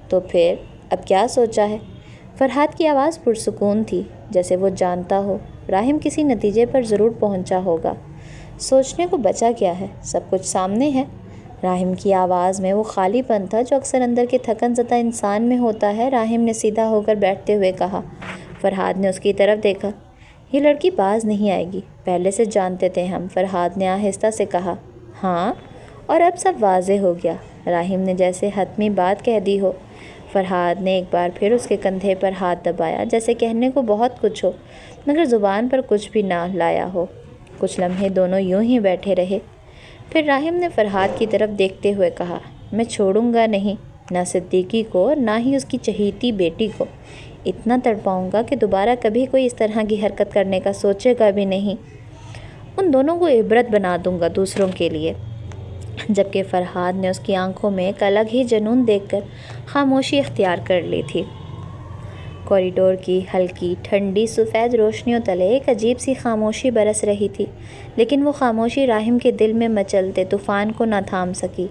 تو پھر اب کیا سوچا ہے؟ فرحاد کی آواز پرسکون تھی، جیسے وہ جانتا ہو راحم کسی نتیجے پر ضرور پہنچا ہوگا۔ سوچنے کو بچا کیا ہے، سب کچھ سامنے ہے۔ راحم کی آواز میں وہ خالی پن تھا جو اکثر اندر کے تھکن زدہ انسان میں ہوتا ہے۔ راحم نے سیدھا ہو کر بیٹھتے ہوئے کہا۔ فرحاد نے اس کی طرف دیکھا۔ یہ لڑکی باز نہیں آئے گی، پہلے سے جانتے تھے ہم، فرحاد نے آہستہ سے کہا۔ ہاں، اور اب سب واضح ہو گیا، راحم نے جیسے حتمی بات کہہ دی ہو۔ فرحاد نے ایک بار پھر اس کے کندھے پر ہاتھ دبایا، جیسے کہنے کو بہت کچھ ہو مگر زبان پر کچھ بھی نہ لایا ہو۔ کچھ لمحے دونوں یوں ہی بیٹھے رہے، پھر راحم نے فرحاد کی طرف دیکھتے ہوئے کہا، میں چھوڑوں گا نہیں، نہ صدیقی کو نہ ہی اس کی چہیتی بیٹی کو۔ اتنا تڑپاؤں گا کہ دوبارہ کبھی کوئی اس طرح کی حرکت کرنے کا سوچے گا بھی نہیں۔ ان دونوں کو عبرت بنا دوں گا دوسروں کے لیے۔ جبکہ فرحاد نے اس کی آنکھوں میں ایک الگ ہی جنون دیکھ کر خاموشی اختیار کر لی تھی۔ کوریڈور کی ہلکی ٹھنڈی سفید روشنیوں تلے ایک عجیب سی خاموشی برس رہی تھی، لیکن وہ خاموشی راحم کے دل میں مچلتے طوفان کو نہ تھام سکی۔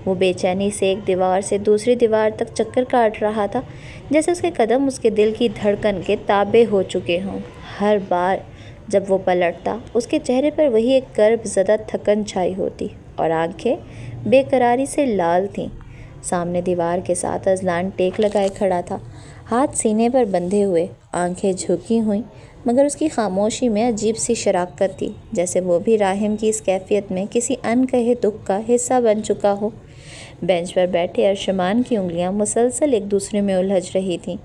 وہ بے چینی سے ایک دیوار سے دوسری دیوار تک چکر کاٹ رہا تھا، جیسے اس کے قدم اس کے دل کی دھڑکن کے تابع ہو چکے ہوں۔ ہر بار جب وہ پلٹتا، اس کے چہرے پر وہی ایک کرب زدہ تھکن چھائی ہوتی اور آنکھیں بے قراری سے لال تھیں۔ سامنے دیوار کے ساتھ اذلان ٹیک لگائے کھڑا تھا، ہاتھ سینے پر بندھے ہوئے، آنکھیں جھکی ہوئیں، مگر اس کی خاموشی میں عجیب سی شراکت تھی، جیسے وہ بھی راحم کی اس کیفیت میں کسی انکہے دکھ کا حصہ بن چکا ہو۔ بینچ پر بیٹھے ارشمان کی انگلیاں مسلسل ایک دوسرے میں الجھ رہی تھیں۔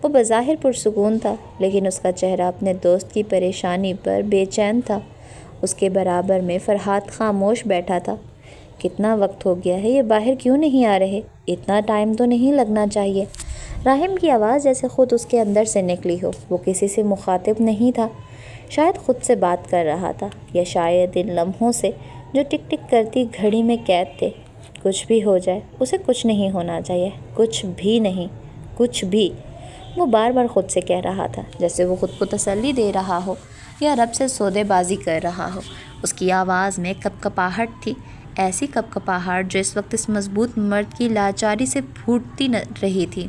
وہ بظاہر پرسکون تھا، لیکن اس کا چہرہ اپنے دوست کی پریشانی پر بے چین تھا۔ اس کے برابر میں فرحاد خاموش بیٹھا تھا۔ کتنا وقت ہو گیا ہے، یہ باہر کیوں نہیں آ رہے؟ اتنا ٹائم تو نہیں لگنا چاہیے۔ راحم کی آواز جیسے خود اس کے اندر سے نکلی ہو۔ وہ کسی سے مخاطب نہیں تھا، شاید خود سے بات کر رہا تھا، یا شاید ان لمحوں سے جو ٹک ٹک کرتی گھڑی میں قید تھے۔ کچھ بھی ہو جائے، اسے کچھ نہیں ہونا چاہیے، کچھ بھی نہیں، کچھ بھی۔ وہ بار بار خود سے کہہ رہا تھا، جیسے وہ خود کو تسلی دے رہا ہو یا رب سے سودے بازی کر رہا ہو۔ اس کی آواز میں کپ کپاہٹ تھی، ایسی کپ کپاہٹ جو اس وقت اس مضبوط مرد کی لاچاری سے پھوٹتی رہی تھی۔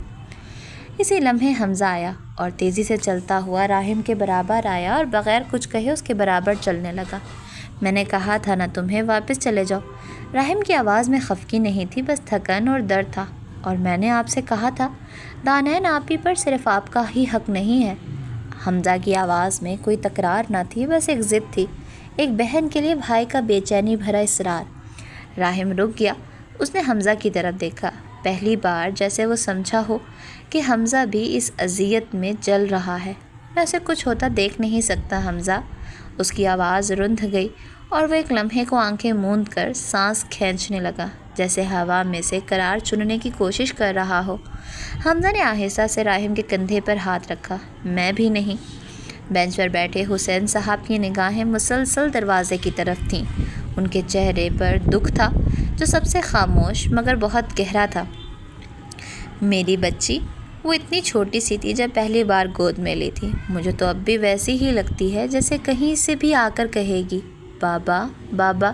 اسی لمحے حمزہ آیا اور تیزی سے چلتا ہوا راحم کے برابر آیا اور بغیر کچھ کہے اس کے برابر چلنے لگا۔ میں نے کہا تھا نا تمہیں، واپس چلے جاؤ۔ راحم کی آواز میں خفگی نہیں تھی، بس تھکن اور درد تھا۔ اور میں نے آپ سے کہا تھا، دانائن آپی پر صرف آپ کا ہی حق نہیں ہے۔ حمزہ کی آواز میں کوئی تکرار نہ تھی، بس ایک ضد تھی، ایک بہن کے لیے بھائی کا بے چینی بھرا اصرار۔ راحم رک گیا، اس نے حمزہ کی طرف دیکھا، پہلی بار جیسے وہ سمجھا ہو کہ حمزہ بھی اس اذیت میں جل رہا ہے۔ میں اسے کچھ ہوتا دیکھ نہیں سکتا حمزہ۔ اس کی آواز رندھ گئی اور وہ ایک لمحے کو آنکھیں موند کر سانس کھینچنے لگا، جیسے ہوا میں سے قرار چننے کی کوشش کر رہا ہو۔ حمزہ نے آہستہ سے راحم کے کندھے پر ہاتھ رکھا۔ میں بھی نہیں۔ بینچ پر بیٹھے حسین صاحب کی نگاہیں مسلسل دروازے کی طرف تھیں۔ ان کے چہرے پر دکھ تھا جو سب سے خاموش مگر بہت گہرا تھا۔ میری بچی، وہ اتنی چھوٹی سی تھی جب پہلی بار گود میں لی تھی، مجھے تو اب بھی ویسی ہی لگتی ہے جیسے کہیں سے بھی آ کر کہے گی بابا بابا،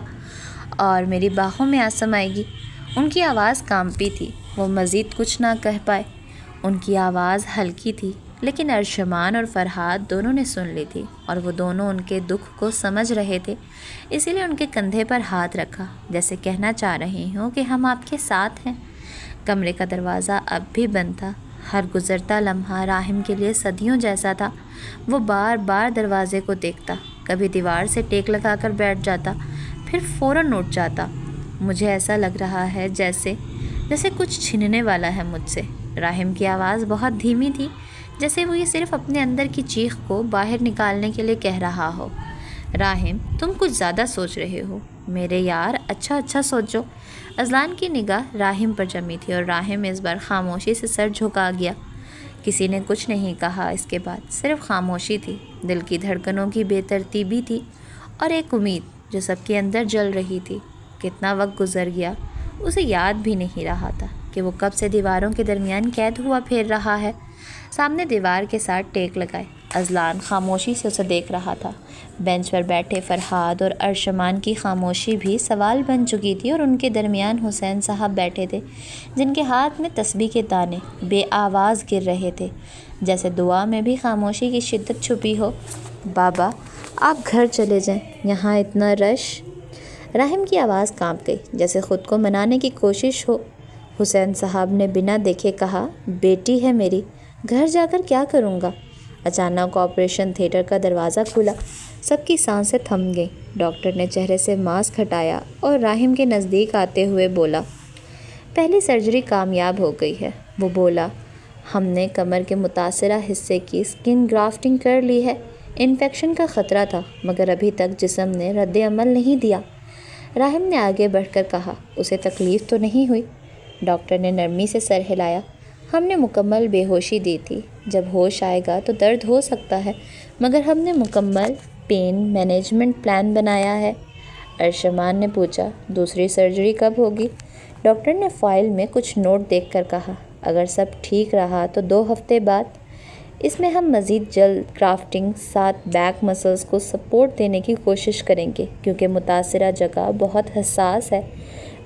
اور میری باہوں میں آ سمائے گی۔ ان کی آواز کانپی تھی، وہ مزید کچھ نہ کہہ پائے۔ ان کی آواز ہلکی تھی، لیکن ارشمان اور فرحاد دونوں نے سن لی تھی، اور وہ دونوں ان کے دکھ کو سمجھ رہے تھے، اسی لیے ان کے کندھے پر ہاتھ رکھا، جیسے کہنا چاہ رہی ہوں کہ ہم آپ کے ساتھ ہیں۔ کمرے کا دروازہ اب بھی بند تھا۔ ہر گزرتا لمحہ راحم کے لیے صدیوں جیسا تھا۔ وہ بار بار دروازے کو دیکھتا، کبھی دیوار سے ٹیک لگا کر بیٹھ جاتا، پھر فوراً اٹھ جاتا۔ مجھے ایسا لگ رہا ہے جیسے کچھ چھیننے والا ہے مجھ سے۔ راحم کی آواز بہت دھیمی تھی، جیسے وہ یہ صرف اپنے اندر کی چیخ کو باہر نکالنے کے لیے کہہ رہا ہو۔ راحم، تم کچھ زیادہ سوچ رہے ہو میرے یار، اچھا سوچو۔ اذلان کی نگاہ راحم پر جمی تھی اور راحم اس بار خاموشی سے سر جھکا گیا۔ کسی نے کچھ نہیں کہا اس کے بعد، صرف خاموشی تھی۔ دل کی دھڑکنوں کی بے ترتیبی تھی اور ایک امید جو سب کے اندر جل رہی تھی۔ کتنا وقت گزر گیا، اسے یاد بھی نہیں رہا تھا کہ وہ کب سے دیواروں کے درمیان قید ہوا پھیر رہا ہے۔ سامنے دیوار کے ساتھ ٹیک لگائے اذلان خاموشی سے اسے دیکھ رہا تھا۔ بینچ پر بیٹھے فرحاد اور ارشمان کی خاموشی بھی سوال بن چکی تھی اور ان کے درمیان حسین صاحب بیٹھے تھے، جن کے ہاتھ میں تسبیح کے دانے بے آواز گر رہے تھے، جیسے دعا میں بھی خاموشی کی شدت چھپی ہو۔ بابا، آپ گھر چلے جائیں، یہاں اتنا رش۔ راحم کی آواز کانپ گئی، جیسے خود کو منانے کی کوشش ہو۔ حسین صاحب نے بنا دیکھے کہا، بیٹی ہے میری، گھر جا کر کیا کروں گا؟ اچانک آپریشن تھیٹر کا دروازہ کھلا، سب کی سانسیں تھم گئیں۔ ڈاکٹر نے چہرے سے ماسک ہٹایا اور راحم کے نزدیک آتے ہوئے بولا، پہلی سرجری کامیاب ہو گئی ہے۔ وہ بولا، ہم نے کمر کے متاثرہ حصے کی سکن گرافٹنگ کر لی ہے۔ انفیکشن کا خطرہ تھا، مگر ابھی تک جسم نے رد عمل نہیں دیا۔ راحم نے آگے بڑھ کر کہا، اسے تکلیف تو نہیں ہوئی؟ ڈاکٹر نے نرمی سے سر ہلایا، ہم نے مکمل بے ہوشی دی تھی۔ جب ہوش آئے گا تو درد ہو سکتا ہے، مگر ہم نے مکمل پین مینجمنٹ پلان بنایا ہے۔ ارشمان نے پوچھا، دوسری سرجری کب ہوگی؟ ڈاکٹر نے فائل میں کچھ نوٹ دیکھ کر کہا، اگر سب ٹھیک رہا تو 2 ہفتے بعد۔ اس میں ہم مزید جلد گرافٹنگ، ساتھ بیک مسلز کو سپورٹ دینے کی کوشش کریں گے، کیونکہ متاثرہ جگہ بہت حساس ہے۔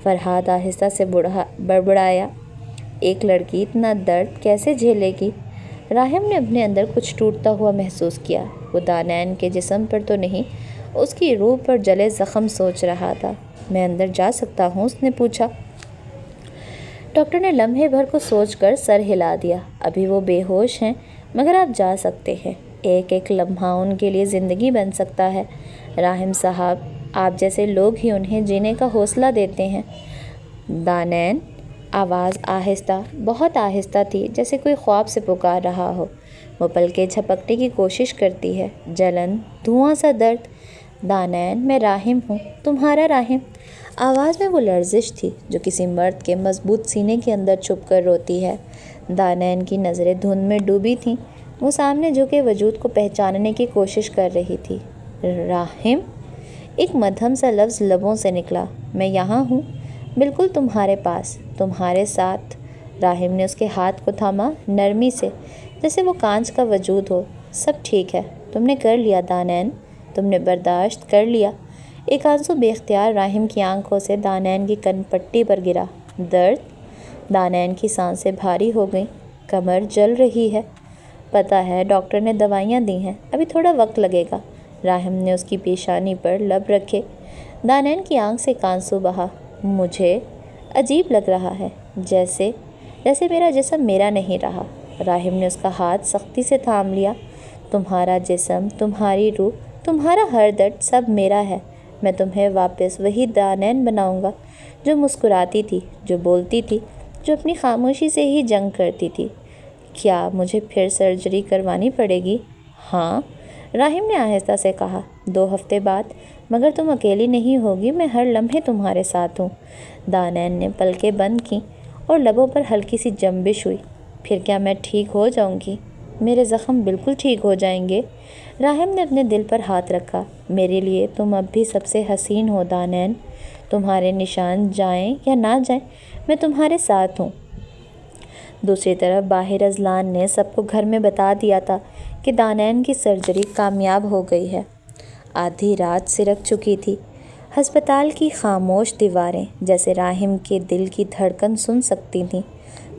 فرحاد آہستہ سے بڑبڑایا، ایک لڑکی اتنا درد کیسے جھیلے گی؟ راحم نے اپنے اندر کچھ ٹوٹتا ہوا محسوس کیا۔ وہ دانین کے جسم پر تو نہیں، اس کی روح پر جلے زخم سوچ رہا تھا۔ میں اندر جا سکتا ہوں؟ اس نے پوچھا۔ ڈاکٹر نے لمحے بھر کو سوچ کر سر ہلا دیا، ابھی وہ بے ہوش ہیں، مگر آپ جا سکتے ہیں۔ ایک ایک لمحہ ان کے لیے زندگی بن سکتا ہے۔ راحم صاحب، آپ جیسے لوگ ہی انہیں جینے کا حوصلہ دیتے ہیں۔ دانین، آواز آہستہ، بہت آہستہ تھی، جیسے کوئی خواب سے پکار رہا ہو۔ وہ پلکیں جھپکنے کی کوشش کرتی ہے، جلن، دھواں سا درد۔ دانین، میں راحم ہوں، تمہارا راحم۔ آواز میں وہ لرزش تھی جو کسی مرد کے مضبوط سینے کے اندر چھپ کر روتی ہے۔ دانین کی نظریں دھند میں ڈوبی تھیں، وہ سامنے جھکے وجود کو پہچاننے کی کوشش کر رہی تھی۔ راحم، ایک مدھم سا لفظ لبوں سے نکلا، میں یہاں ہوں، بالکل تمہارے پاس، تمہارے ساتھ۔ راحم نے اس کے ہاتھ کو تھاما، نرمی سے، جیسے وہ کانچ کا وجود ہو۔ سب ٹھیک ہے، تم نے کر لیا دانین، تم نے برداشت کر لیا۔ ایک آنسو بے اختیار راحم کی آنکھوں سے دانین کی کن پٹی پر گرا۔ درد؟ دانین کی سانسیں بھاری ہو گئیں، کمر جل رہی ہے۔ پتہ ہے، ڈاکٹر نے دوائیاں دی ہیں، ابھی تھوڑا وقت لگے گا۔ راحم نے اس کی پیشانی پر لب رکھے۔ دانین کی آنکھ سے ایک آنسو بہا۔ مجھے عجیب لگ رہا ہے، جیسے میرا جسم میرا نہیں رہا۔ راحم نے اس کا ہاتھ سختی سے تھام لیا۔ تمہارا جسم، تمہاری روح، تمہارا ہر درد سب میرا ہے۔ میں تمہیں واپس وہی دانین بناؤں گا جو مسکراتی تھی، جو بولتی تھی، جو اپنی خاموشی سے ہی جنگ کرتی تھی۔ کیا مجھے پھر سرجری کروانی پڑے گی؟ ہاں، راحم نے آہستہ سے کہا، 2 ہفتے بعد، مگر تم اکیلی نہیں ہوگی، میں ہر لمحے تمہارے ساتھ ہوں۔ دانین نے پلکیں بند کیں اور لبوں پر ہلکی سی جنبش ہوئی۔ پھر کیا میں ٹھیک ہو جاؤں گی؟ میرے زخم بالکل ٹھیک ہو جائیں گے۔ راحم نے اپنے دل پر ہاتھ رکھا۔ میرے لیے تم اب بھی سب سے حسین ہو دانین، تمہارے نشان جائیں یا نہ جائیں، میں تمہارے ساتھ ہوں۔ دوسری طرف باہر اذلان نے سب کو گھر میں بتا دیا تھا کہ دانین کی سرجری کامیاب ہو گئی ہے۔ آدھی رات سرک چکی تھی۔ ہسپتال کی خاموش دیواریں جیسے راحم کے دل کی دھڑکن سن سکتی تھیں۔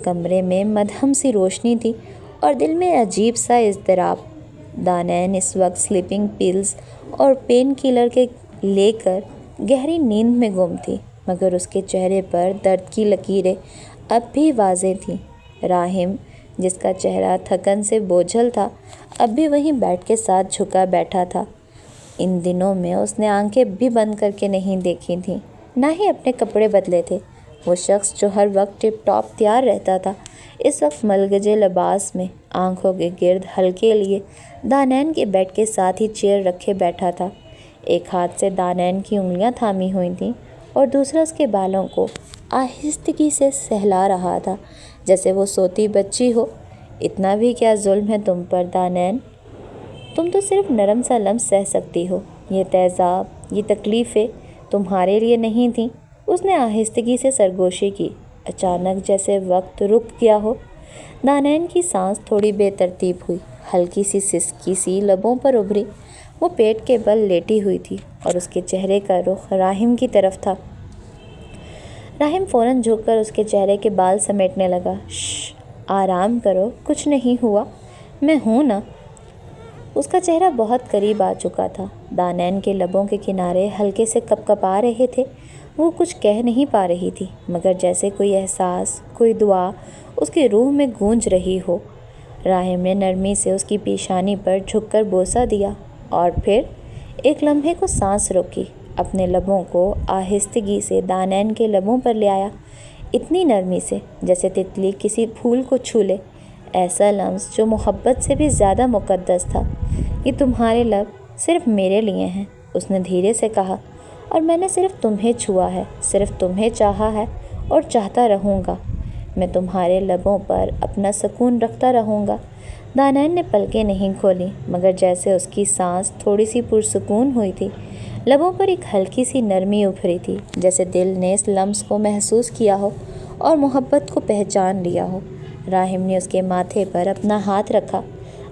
کمرے میں مدھم سی روشنی تھی اور دل میں عجیب سا اضطراب۔ دانین اس وقت سلیپنگ پلز اور پین کلر کے لے کر گہری نیند میں گم تھی، مگر اس کے چہرے پر درد کی لکیریں اب بھی واضح تھیں۔ راحم، جس کا چہرہ تھکن سے بوجھل تھا، اب بھی وہیں بیڈ کے ساتھ جھکا بیٹھا تھا۔ ان دنوں میں اس نے آنکھیں بھی بند کر کے نہیں دیکھی تھیں، نہ ہی اپنے کپڑے بدلے تھے۔ وہ شخص جو ہر وقت ٹپ ٹاپ تیار رہتا تھا، اس وقت ملگجے لباس میں، آنکھوں کے گرد ہلکے لیے، دانین کے بیڈ کے ساتھ ہی چیئر رکھے بیٹھا تھا۔ ایک ہاتھ سے دانین کی انگلیاں تھامی ہوئی تھیں اور دوسرا اس کے بالوں کو آہستگی سے سہلا رہا تھا، جیسے وہ سوتی بچی ہو۔ اتنا بھی کیا ظلم ہے تم پر دانین؟ تم تو صرف نرم سا لمس سہ سکتی ہو، یہ تیزاب، یہ تکلیفیں تمہارے لیے نہیں تھیں۔ اس نے آہستگی سے سرگوشی کی، اچانک جیسے وقت رک گیا ہو۔ دانین کی سانس تھوڑی بے ترتیب ہوئی، ہلکی سی سسکی سی لبوں پر ابھری۔ وہ پیٹ کے بل لیٹی ہوئی تھی اور اس کے چہرے کا رخ راحم کی طرف تھا۔ راحم فوراً جھک کر اس کے چہرے کے بال سمیٹنے لگا۔ شش، آرام کرو، کچھ نہیں ہوا، میں ہوں نا۔ اس کا چہرہ بہت قریب آ چکا تھا، دانین کے لبوں کے کنارے ہلکے سے کپ کپا رہے تھے۔ وہ کچھ کہہ نہیں پا رہی تھی، مگر جیسے کوئی احساس، کوئی دعا اس کی روح میں گونج رہی ہو۔ راحم نے نرمی سے اس کی پیشانی پر جھک کر بوسہ دیا اور پھر ایک لمحے کو سانس روکی، اپنے لبوں کو آہستگی سے دانین کے لبوں پر لے آیا، اتنی نرمی سے جیسے تتلی کسی پھول کو چھو لے۔ ایسا لمس جو محبت سے بھی زیادہ مقدس تھا۔ یہ تمہارے لب صرف میرے لیے ہیں، اس نے دھیرے سے کہا، اور میں نے صرف تمہیں چھوا ہے، صرف تمہیں چاہا ہے اور چاہتا رہوں گا۔ میں تمہارے لبوں پر اپنا سکون رکھتا رہوں گا۔ دانین نے پلکیں نہیں کھولیں، مگر جیسے اس کی سانس تھوڑی سی پرسکون ہوئی تھی، لبوں پر ایک ہلکی سی نرمی ابھری تھی، جیسے دل نے اس لمس کو محسوس کیا ہو اور محبت کو پہچان لیا ہو۔ راحم نے اس کے ماتھے پر اپنا ہاتھ رکھا۔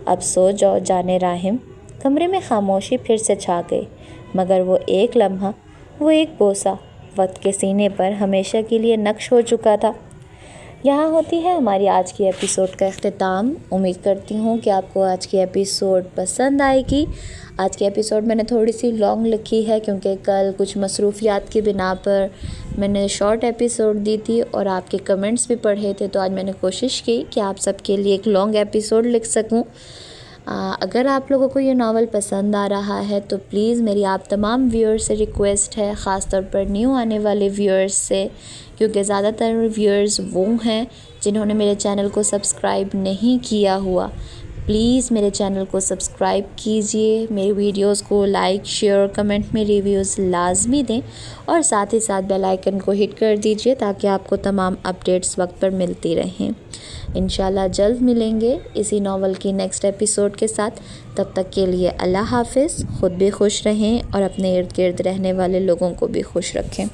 اب سو جاؤ جانے راحم۔ کمرے میں خاموشی پھر سے چھا گئی، مگر وہ ایک لمحہ، وہ ایک بوسہ، وقت کے سینے پر ہمیشہ کے لیے نقش ہو چکا تھا۔ یہاں ہوتی ہے ہماری آج کی ایپیسوڈ کا اختتام۔ امید کرتی ہوں کہ آپ کو آج کی ایپیسوڈ پسند آئے گی۔ آج کی ایپیسوڈ میں نے تھوڑی سی لانگ لکھی ہے، کیونکہ کل کچھ مصروفیات کی بنا پر میں نے شارٹ ایپیسوڈ دی تھی اور آپ کے کمنٹس بھی پڑھے تھے، تو آج میں نے کوشش کی کہ آپ سب کے لیے ایک لانگ ایپیسوڈ لکھ سکوں۔ اگر آپ لوگوں کو یہ ناول پسند آ رہا ہے تو پلیز میری آپ تمام ویورز سے ریکویسٹ ہے، خاص طور پر نیو آنے والے ویورز سے، کیونکہ زیادہ تر ویورز وہ ہیں جنہوں نے میرے چینل کو سبسکرائب نہیں کیا ہوا۔ پلیز میرے چینل کو سبسکرائب کیجئے، میری ویڈیوز کو لائک، شیئر، کمنٹ میں ریویوز لازمی دیں، اور ساتھ ہی ساتھ بیل آئیکن کو ہٹ کر دیجئے تاکہ آپ کو تمام اپڈیٹس وقت پر ملتی رہیں۔ انشاءاللہ جلد ملیں گے اسی ناول کی نیکسٹ ایپیسوڈ کے ساتھ۔ تب تک کے لیے اللہ حافظ، خود بھی خوش رہیں اور اپنے ارد گرد رہنے والے لوگوں کو بھی خوش رکھیں۔